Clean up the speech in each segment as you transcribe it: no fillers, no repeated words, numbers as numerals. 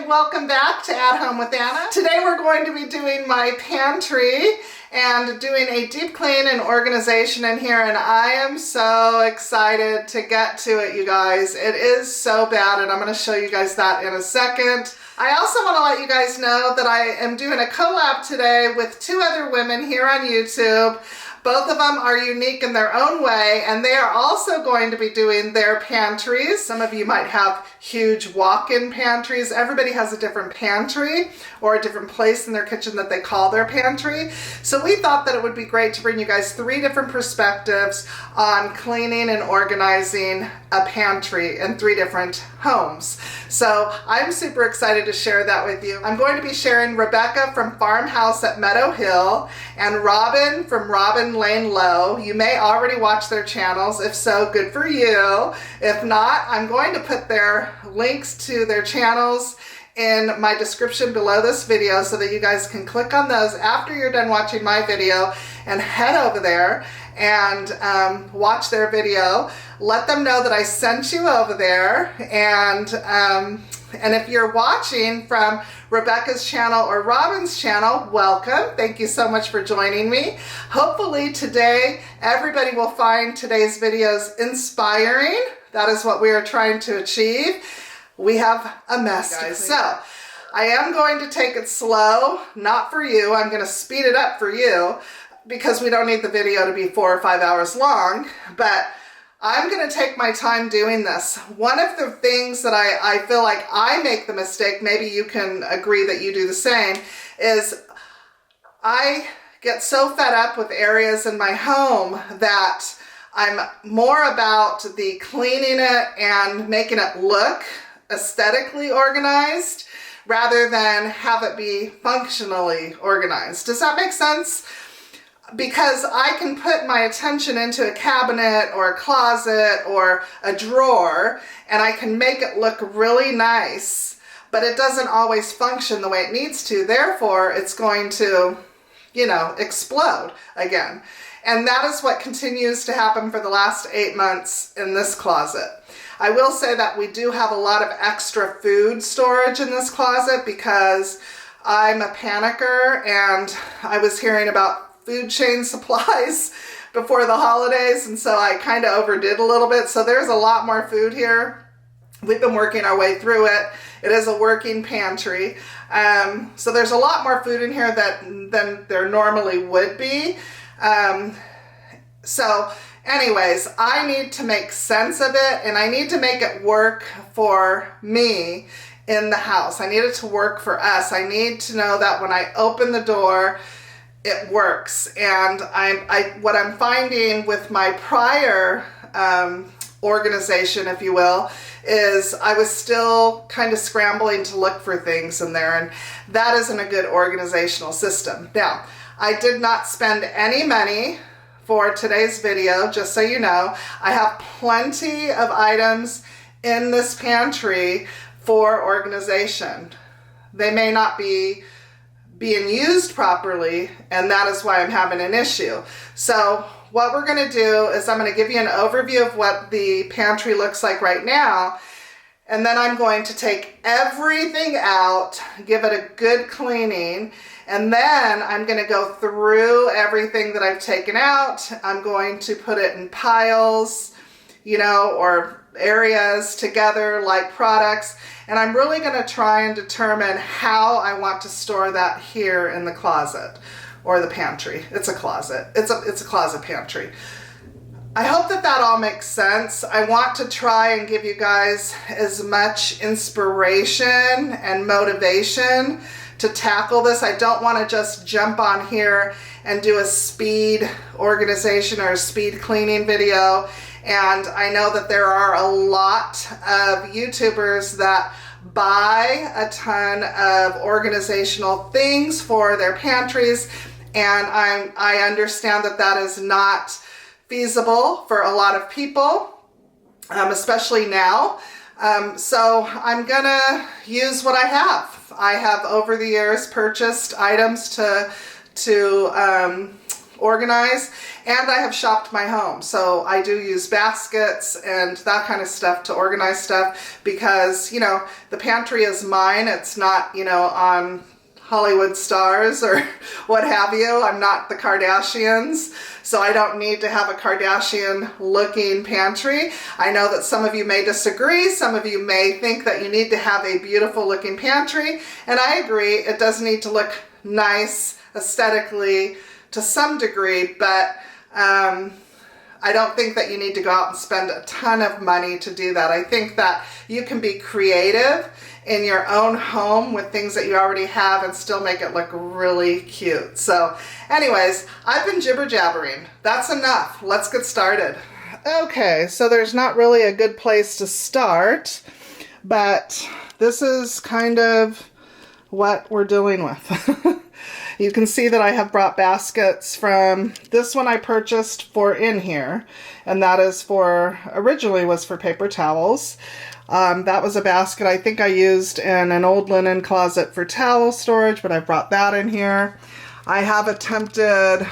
welcome back to At Home with Anna. Today we're going to be doing my pantry and doing a deep clean and organization in here, and I am so excited to get to it, you guys. It is so bad, and I'm going to show you guys that in a second. I also want to let you guys know that I am doing a collab today with two other women here on YouTube. Both of them are unique in their own way, and they are also going to be doing their pantries. Some of you might have huge walk-in pantries. Everybody has a different pantry or a different place in their kitchen that they call their pantry. So we thought that it would be great to bring you guys three different perspectives on cleaning and organizing a pantry in three different homes. So I'm super excited to share that with you. I'm going to be sharing Rebecca from Farmhouse at Meadow Hill and Robin from Robin Lane Low. You may already watch their channels. If so, good for you. If not, I'm going to put their links to their channels in my description below this video so that you guys can click on those after you're done watching my video and head over there and watch their video. Let them know that I sent you over there, and if you're watching from Rebecca's channel or Robin's channel, welcome. Thank you so much for joining me. Hopefully today everybody will find today's videos inspiring. That is what we are trying to achieve. We have a mess, guys. So I am going to take it slow, not for you. I'm going to speed it up for you because we don't need the video to be 4 or 5 hours long, but I'm going to take my time doing this. One of the things that I feel like I make the mistake, maybe you can agree that you do the same, is I get so fed up with areas in my home that I'm more about the cleaning it and making it look aesthetically organized rather than have it be functionally organized. Does that make sense? Because I can put my attention into a cabinet or a closet or a drawer and I can make it look really nice, but it doesn't always function the way it needs to. Therefore, it's going to, explode again. And that is what continues to happen for the last 8 months in this closet. I will say that we do have a lot of extra food storage in this closet because I'm a panicker and I was hearing about food chain supplies before the holidays, and so I kind of overdid a little bit. So there's a lot more food here. We've been working our way through it. It is a working pantry. So there's a lot more food in here than there normally would be. So anyways, I need to make sense of it, and I need to make it work for me in the house. I need it to work for us. I need to know that when I open the door, it works. And what I'm finding with my prior organization, if you will, is I was still kind of scrambling to look for things in there, and that isn't a good organizational system. Now, I did not spend any money for today's video, just so you know. I have plenty of items in this pantry for organization. They may not be being used properly, and that is why I'm having an issue. So what we're going to do is I'm going to give you an overview of what the pantry looks like right now, and then I'm going to take everything out, give it a good cleaning, and then I'm going to go through everything that I've taken out. I'm going to put it in piles, or areas together like products. And I'm really going to try and determine how I want to store that here in the closet or the pantry. It's a closet. It's a closet pantry. I hope that all makes sense. I want to try and give you guys as much inspiration and motivation to tackle this. I don't want to just jump on here and do a speed organization or a speed cleaning video. And I know that there are a lot of YouTubers that buy a ton of organizational things for their pantries, and I understand that is not feasible for a lot of people, especially now. So I'm gonna use what I have. I have over the years purchased items to organize, and I have shopped my home. So I do use baskets and that kind of stuff to organize stuff because, you know, the pantry is mine. It's not, you know, on Hollywood stars or what have you. I'm not the Kardashians, so I don't need to have a Kardashian looking pantry. I know that some of you may disagree. Some of you may think that you need to have a beautiful looking pantry, and I agree. It does need to look nice aesthetically to some degree, but I don't think that you need to go out and spend a ton of money to do that. I think that you can be creative in your own home with things that you already have and still make it look really cute. So anyways, I've been jibber jabbering. That's enough. Let's get started. Okay, so there's not really a good place to start, but this is kind of what we're dealing with. You can see that I have brought baskets from this one I purchased for in here, and that is for, originally was for paper towels. That was a basket I think I used in an old linen closet for towel storage, but I brought that in here. I have attempted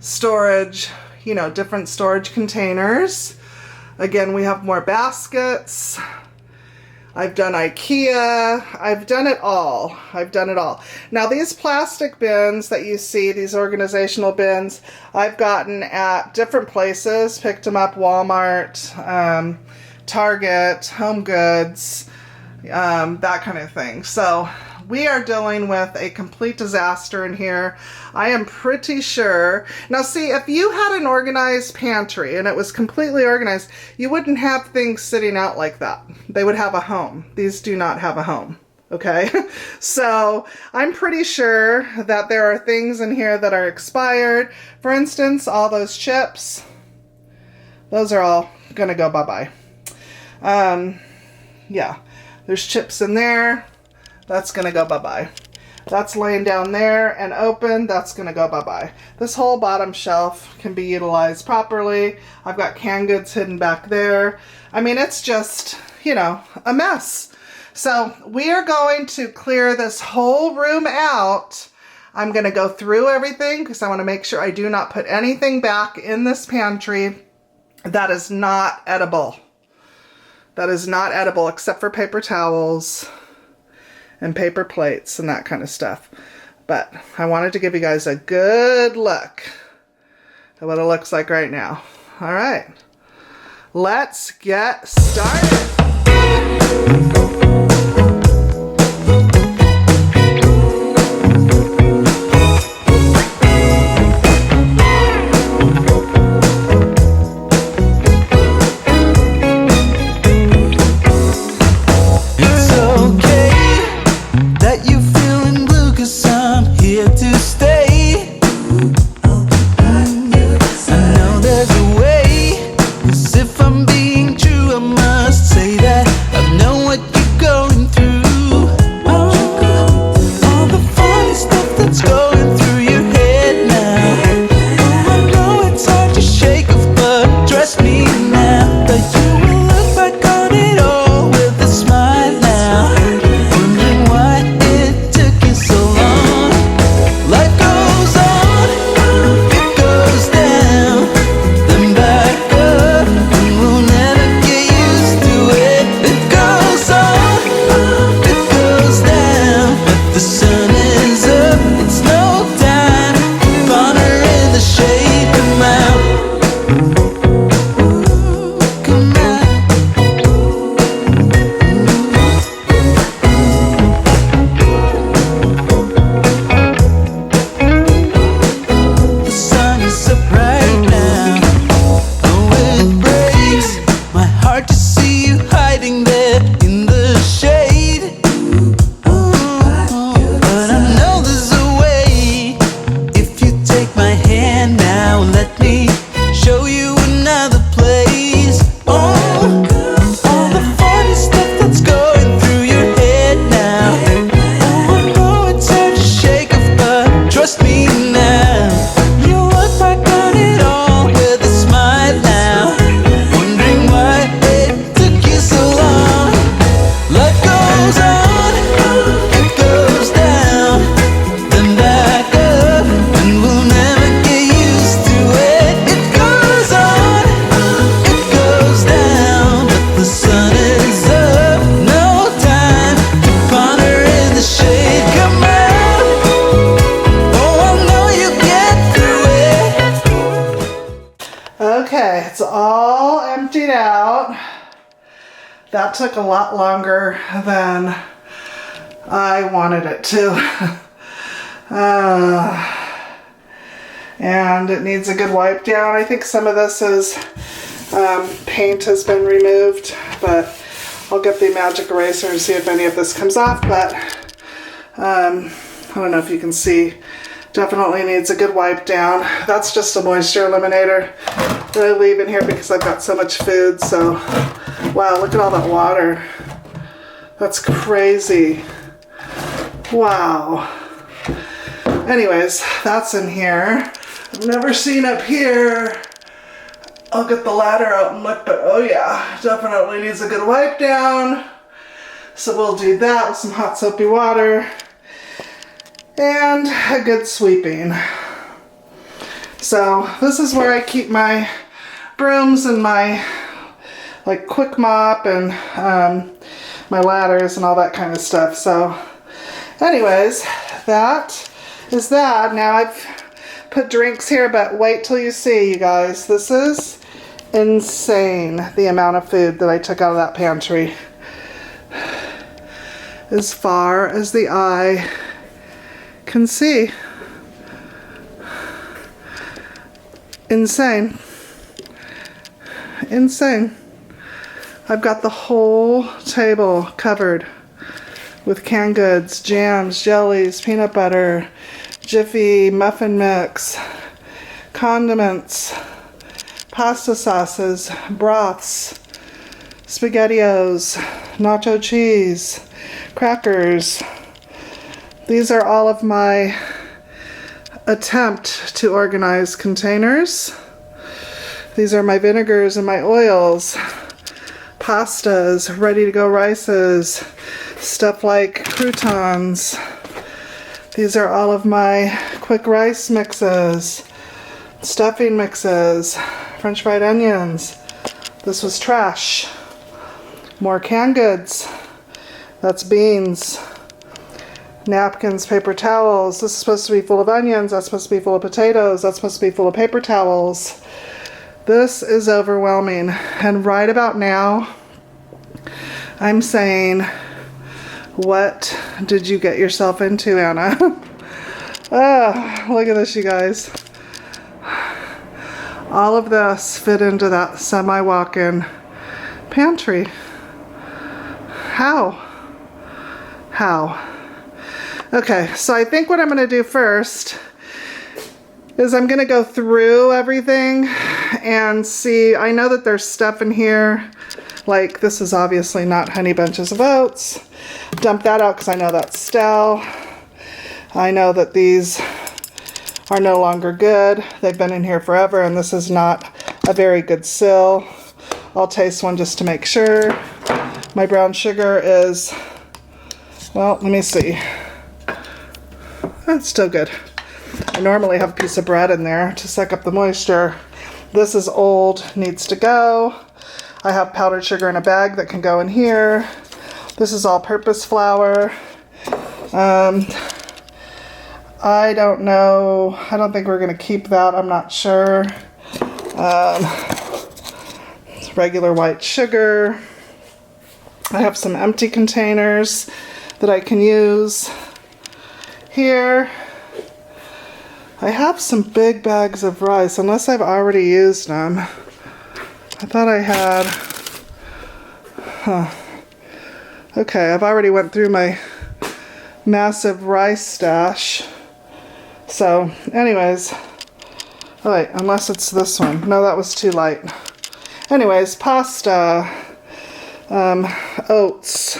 storage, you know, different storage containers. Again, we have more baskets. I've done IKEA. I've done it all. I've done it all. Now these plastic bins that you see, these organizational bins, I've gotten at different places, picked them up, Walmart, Target, Home Goods, that kind of thing. So we are dealing with a complete disaster in here. I am pretty sure. Now see, if you had an organized pantry and it was completely organized, you wouldn't have things sitting out like that. They would have a home. These do not have a home. Okay, so I'm pretty sure that there are things in here that are expired. For instance, all those chips, those are all gonna go bye-bye. Yeah, there's chips in there. That's gonna go bye-bye. That's laying down there and open. That's gonna go bye-bye. This whole bottom shelf can be utilized properly. I've got canned goods hidden back there. I mean, it's just, you know, a mess. So we are going to clear this whole room out. I'm gonna go through everything because I wanna make sure I do not put anything back in this pantry that is not edible. That is not edible except for paper towels and paper plates and that kind of stuff. But I wanted to give you guys a good look at what it looks like right now. All right, let's get started. If I'm being true, I must say that I've known what you're going through. That took a lot longer than I wanted it to. And it needs a good wipe down. I think some of this is paint has been removed, but I'll get the magic eraser and see if any of this comes off. But I don't know if you can see, definitely needs a good wipe down. That's just a moisture eliminator that I leave in here because I've got so much food. So wow, look at all that water. That's crazy. Wow. Anyways, that's in here. I've never seen up here. I'll get the ladder out and look, but oh yeah, definitely needs a good wipe down. So we'll do that with some hot soapy water and a good sweeping. So this is where I keep my brooms and my like quick mop and my ladders and all that kind of stuff. So anyways, that is that. Now I've put drinks here, but wait till you see, you guys. This is insane, the amount of food that I took out of that pantry. As far as the eye can see. Insane. Insane. I've got the whole table covered with canned goods, jams, jellies, peanut butter, Jiffy, muffin mix, condiments, pasta sauces, broths, SpaghettiOs, nacho cheese, crackers. These are all of my attempt to organize containers. These are my vinegars and my oils, pastas, ready to go rices, stuff like croutons. These are all of my quick rice mixes, stuffing mixes, French fried onions. This was trash. More canned goods. That's beans. Napkins, paper towels. This is supposed to be full of onions. That's supposed to be full of potatoes. That's supposed to be full of paper towels. This is overwhelming. And right about now, I'm saying, what did you get yourself into, Anna? Oh, look at this, you guys. All of this fit into that semi-walk-in pantry. How? Okay, so I think what I'm going to do first is I'm going to go through everything and see. I know that there's stuff in here, like this is obviously not honey bunches of oats. Dump that out because I know that's stale. I know that these are no longer good. They've been in here forever, and this is not a very good sill. I'll taste one just to make sure. My brown sugar is, well, let me see. That's still good. I normally have a piece of bread in there to suck up the moisture. This is old, needs to go. I have powdered sugar in a bag that can go in here. This is all-purpose flour. I don't know. I don't think we're going to keep that. I'm not sure. It's regular white sugar. I have some empty containers that I can use. Here, I have some big bags of rice, unless I've already used them. I thought I had. Okay, I've already went through my massive rice stash. So, anyways, oh wait, unless it's this one. No, that was too light. Anyways, pasta, oats,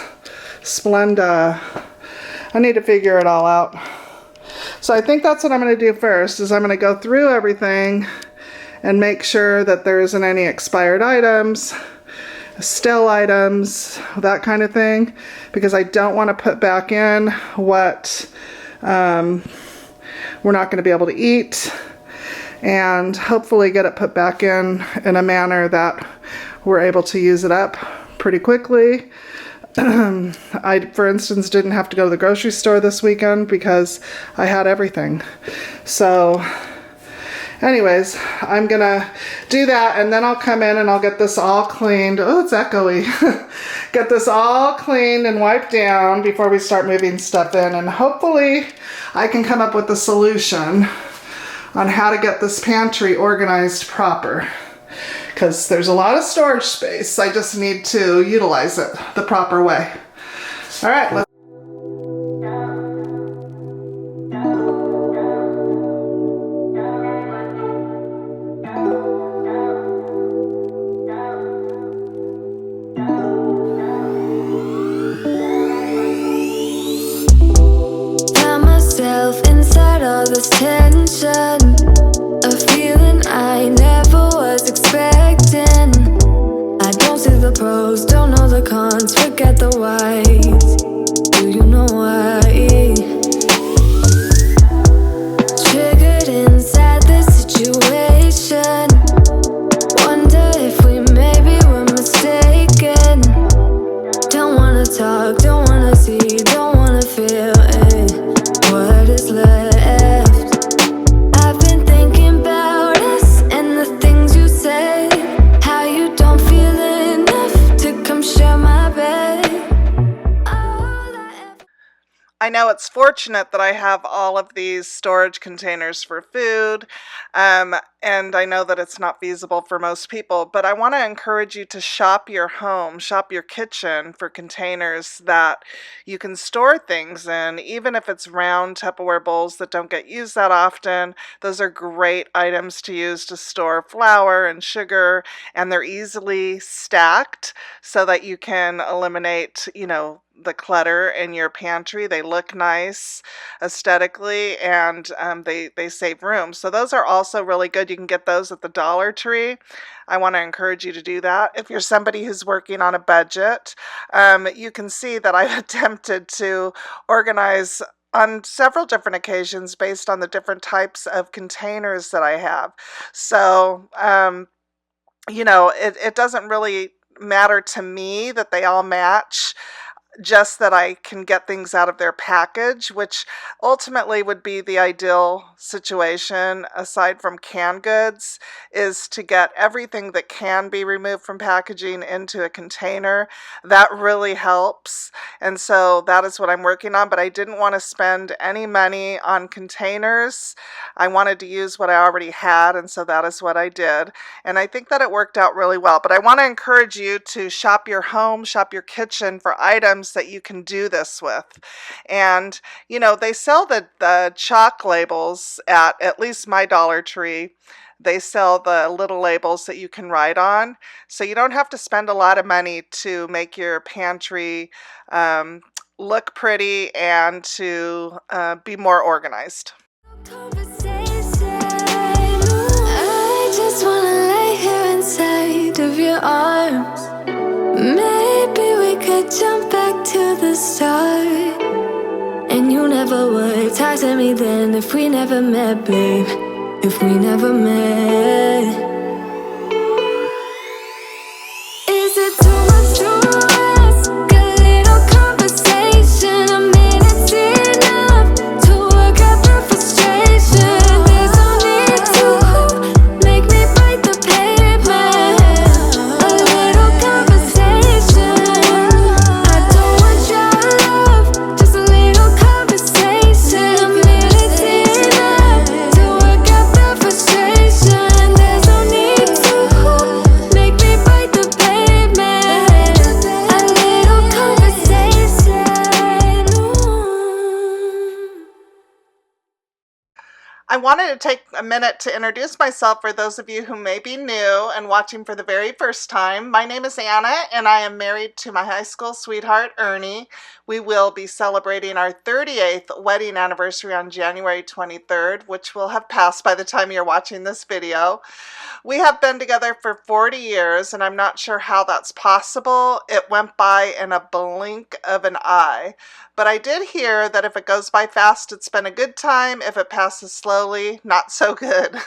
Splenda. I need to figure it all out. So I think that's what I'm going to do first, is I'm going to go through everything and make sure that there isn't any expired items, stale items, that kind of thing, because I don't want to put back in what we're not going to be able to eat, and hopefully get it put back in a manner that we're able to use it up pretty quickly. I, for instance, didn't have to go to the grocery store this weekend because I had everything. So, Anyways, I'm gonna do that, and then I'll come in and I'll get this all cleaned. Oh, it's echoey. Get this all cleaned and wiped down before we start moving stuff in, and hopefully I can come up with a solution on how to get this pantry organized proper, because there's a lot of storage space. I just need to utilize it the proper way. All right, let's. Inside all this tension, a feeling I never was expecting. I don't see the pros, don't know the cons, forget the whys. Do you know why? Triggered inside this situation, wonder if we maybe were mistaken. Don't wanna talk, don't wanna see, don't wanna feel it. What is left? I've been thinking about us and the things you say. How you don't feel enough to come share my bed. I know it's fortunate that I have all of these storage containers for food, and I know that it's not feasible for most people, but I want to encourage you to shop your home, shop your kitchen for containers that you can store things in, even if it's round Tupperware bowls that don't get used that often. Those are great items to use to store flour and sugar, and they're easily stacked so that you can eliminate, the clutter in your pantry. They look nice aesthetically, and they save room. So those are also really good. You can get those at the Dollar Tree. I want to encourage you to do that. If you're somebody who's working on a budget, you can see that I've attempted to organize on several different occasions based on the different types of containers that I have. So, it doesn't really matter to me that they all match, just that I can get things out of their package, which ultimately would be the ideal situation, aside from canned goods, is to get everything that can be removed from packaging into a container. That really helps, and so that is what I'm working on, but I didn't want to spend any money on containers. I wanted to use what I already had, and so that is what I did, and I think that it worked out really well. But I want to encourage you to shop your home, shop your kitchen for items that you can do this with. And they sell the chalk labels at least my Dollar Tree. They sell the little labels that you can write on, so you don't have to spend a lot of money to make your pantry look pretty and to be more organized. I just wanna lay here inside of your arms. Maybe we could jump back to the start. And you never would talk to me then if we never met, babe. If we never met. Is it too much to ask? A little conversation, a minute's enough to work out the frustration. There's no need to make me bite the pavement. A little conversation. I don't want your love, just a little conversation. A minute's enough to work out the frustration. There's no need to make me bite the pavement. A little conversation. I wanted to take a minute to introduce myself for those of you who may be new and watching for the very first time. My name is Anna, and I am married to my high school sweetheart, Ernie. We will be celebrating our 38th wedding anniversary on January 23rd, which will have passed by the time you're watching this video. We have been together for 40 years, and I'm not sure how that's possible. It went by in a blink of an eye. But I did hear that if it goes by fast, it's been a good time. If it passes slowly, not so good.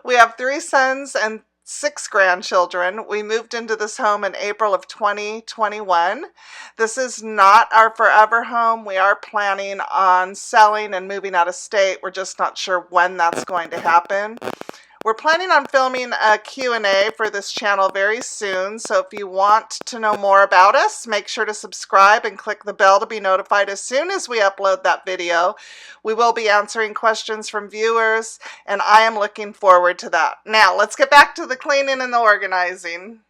We have 3 sons and 6 grandchildren. We moved into this home in April of 2021. This is not our forever home. We are planning on selling and moving out of state. We're just not sure when that's going to happen. We're planning on filming a Q&A for this channel very soon, so if you want to know more about us, make sure to subscribe and click the bell to be notified as soon as we upload that video. We will be answering questions from viewers, and I am looking forward to that. Now, let's get back to the cleaning and the organizing.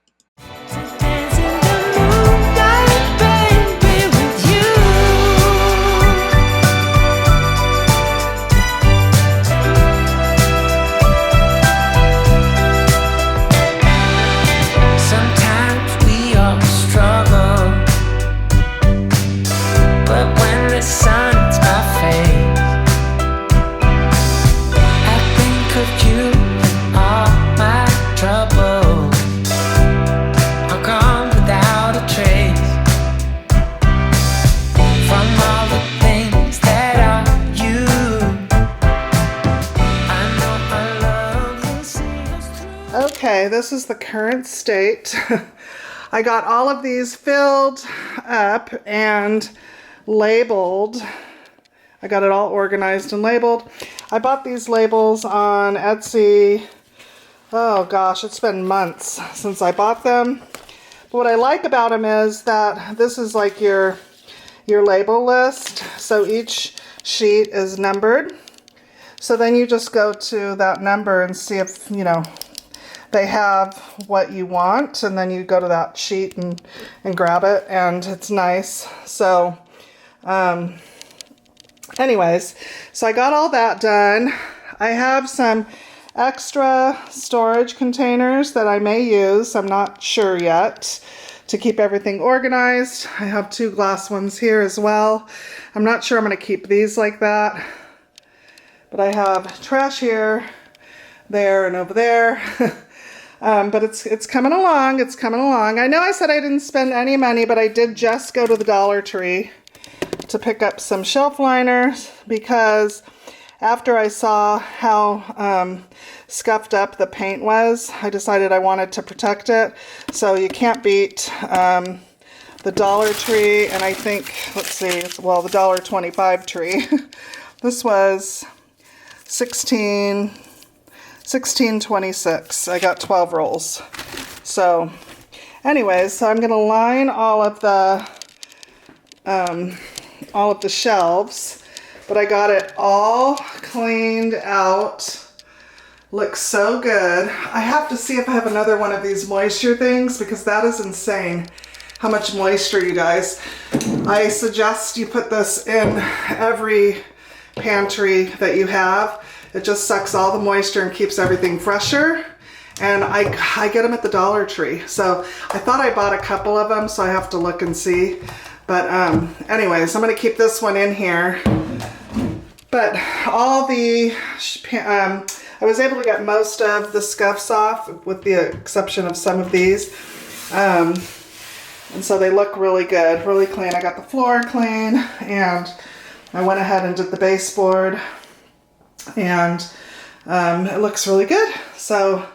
Okay, this is the current state. I got all of these filled up and labeled. I got it all organized and labeled. I bought these labels on Etsy. Oh gosh, it's been months since I bought them. But what I like about them is that this is like your label list. So each sheet is numbered. So then you just go to that number and see if, you know, they have what you want, and then you go to that sheet and grab it, and it's nice. So anyways, so I got all that done. I have some extra storage containers that I may use. I'm not sure yet, to keep everything organized. I have 2 glass ones here as well. I'm not sure I'm going to keep these like that, but I have trash here, there, and over there. But it's coming along. It's coming along. I know I said I didn't spend any money, but I did just go to the Dollar Tree to pick up some shelf liners, because after I saw how scuffed up the paint was, I decided I wanted to protect it. So you can't beat the Dollar Tree, and I think, let's see, well, the $1.25 tree. This was $16.26. I got 12 rolls. So anyways, so I'm going to line all of the shelves, but I got it all cleaned out. Looks so good. I have to see if I have another one of these moisture things, because that is insane how much moisture, you guys. I suggest you put this in every pantry that you have. It just sucks all the moisture and keeps everything fresher. And I get them at the Dollar Tree. So I thought I bought a couple of them, so I have to look and see. But anyways, I'm going to keep this one in here. But all the, I was able to get most of the scuffs off, with the exception of some of these. And so they look really good, really clean. I got the floor clean, and I went ahead and did the baseboard. And it looks really good. So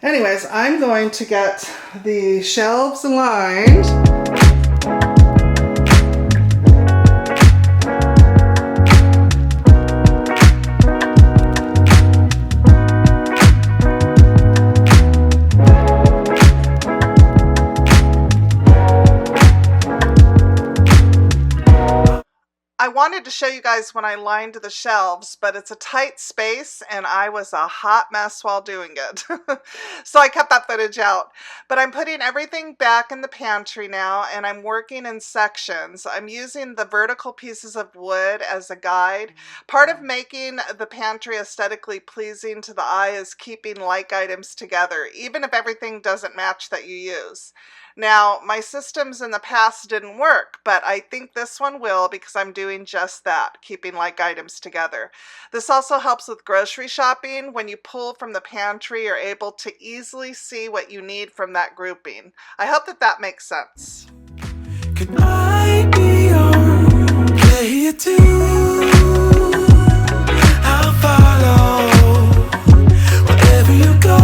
anyways, I'm going to get the shelves aligned. I wanted to show you guys when I lined the shelves, but it's a tight space and I was a hot mess while doing it. So I kept that footage out. But I'm putting everything back in the pantry now, and I'm working in sections. I'm using the vertical pieces of wood as a guide. Part of making the pantry aesthetically pleasing to the eye is keeping like items together, even if everything doesn't match that you use. Now, my systems in the past didn't work, but I think this one will, because I'm doing just that, keeping like items together. This also helps with grocery shopping. When you pull from the pantry, you're able to easily see what you need from that grouping. I hope that that makes sense. Can I be your player too? I'll follow wherever you go.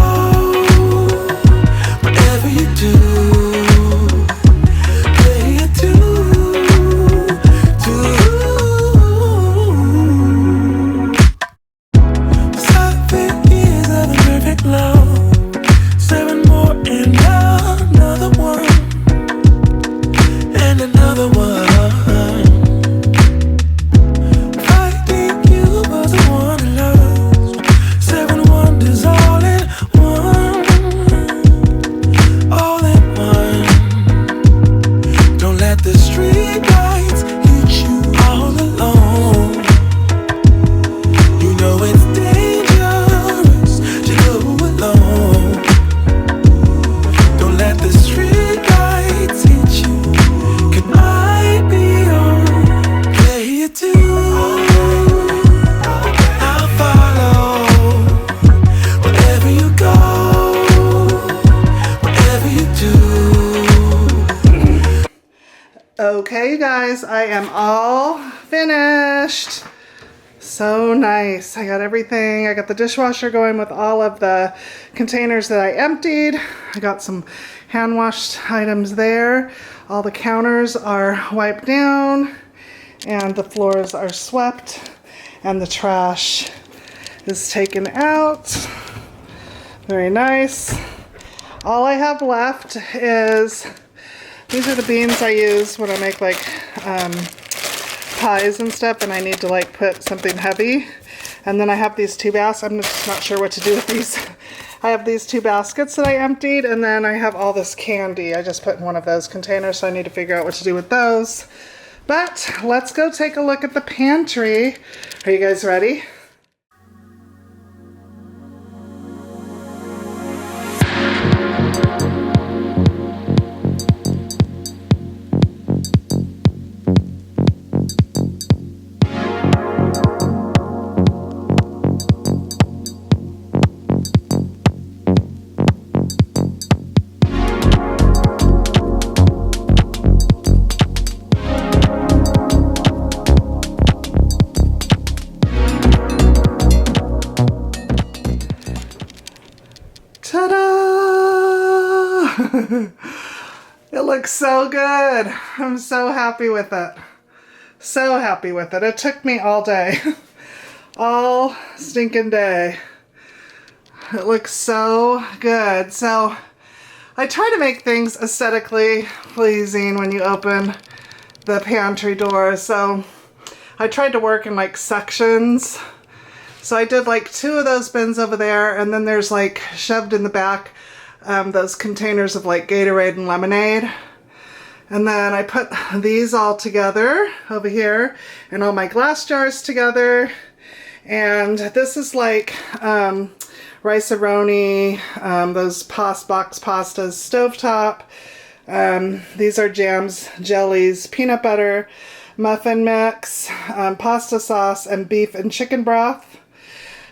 and another one. I think you was the one to love. 7 wonders all in one. All in one. Don't let the street lights hit you all alone. You know it's dangerous to go alone. Don't let the street lights hit you. Can I be on play too? I'll follow wherever you go, whatever you do. Okay, you guys, I am all finished. So nice. I got everything. I got the dishwasher going with all of the containers that I emptied. I got some hand washed items there. All the counters are wiped down and the floors are swept and the trash is taken out. Very nice. All I have left is, these are the beans I use when I make like pies and stuff and I need to like put something heavy. And then I have these 2 baskets. I'm just not sure what to do with these. I have these 2 baskets that I emptied, and then I have all this candy I just put in one of those containers, so I need to figure out what to do with those. But let's go take a look at the pantry. Are you guys ready? Ta-da! It looks so good. I'm so happy with it. So happy with it. It took me all day. All stinking day. It looks so good. So I try to make things aesthetically pleasing when you open the pantry door. So I tried to work in like sections. So I did like 2 of those bins over there, and then there's like shoved in the back those containers of like Gatorade and lemonade. And then I put these all together over here and all my glass jars together. And this is like rice-a-roni, those box pastas, stovetop. These are jams, jellies, peanut butter, muffin mix, pasta sauce, and beef and chicken broth.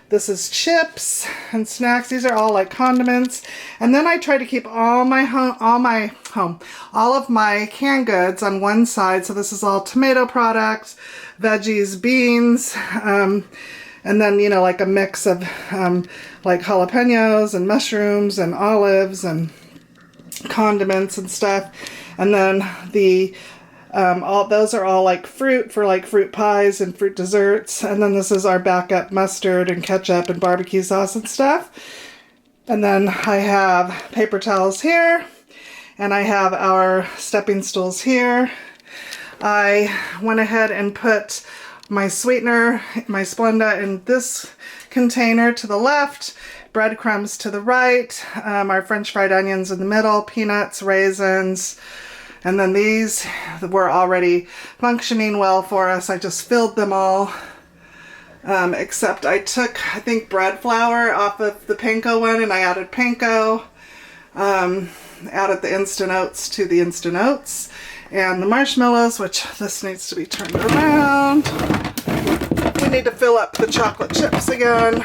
This is chips and snacks. These are all like condiments. And then I try to keep all of my canned goods on one side. So this is all tomato products, veggies, beans, and then, you know, like a mix of like jalapenos and mushrooms and olives and condiments and stuff. And then the all those are all like fruit for like fruit pies and fruit desserts. And then this is our backup mustard and ketchup and barbecue sauce and stuff. And then I have paper towels here, and I have our stepping stools here. I went ahead and put my sweetener, my Splenda, in this container to the left, breadcrumbs to the right, our French fried onions in the middle, peanuts, raisins. And then these were already functioning well for us. I just filled them all, except I took, I think, bread flour off of the panko one, and I added panko, added the instant oats to the instant oats, and the marshmallows, which this needs to be turned around. We need to fill up the chocolate chips again.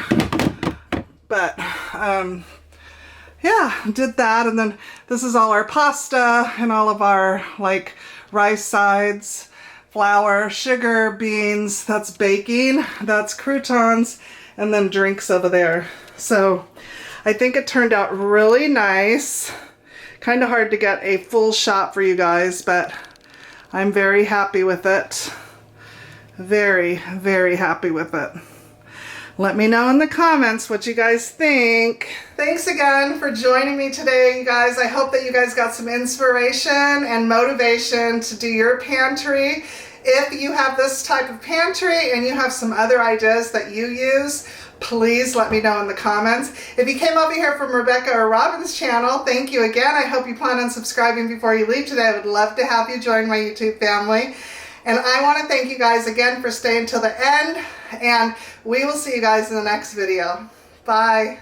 But, yeah, did that. And then this is all our pasta and all of our like rice sides, flour, sugar, beans, that's baking, that's croutons, and then drinks over there. So I think it turned out really nice. Kind of hard to get a full shot for you guys, but I'm very happy with it. Very, very happy with it. Let me know in the comments what you guys think. Thanks again for joining me today, you guys. I hope that you guys got some inspiration and motivation to do your pantry. If you have this type of pantry and you have some other ideas that you use, please let me know in the comments. If you came over here from Rebecca or Robin's channel, thank you again. I hope you plan on subscribing before you leave today. I would love to have you join my YouTube family. And I want to thank you guys again for staying till the end. And we will see you guys in the next video. Bye.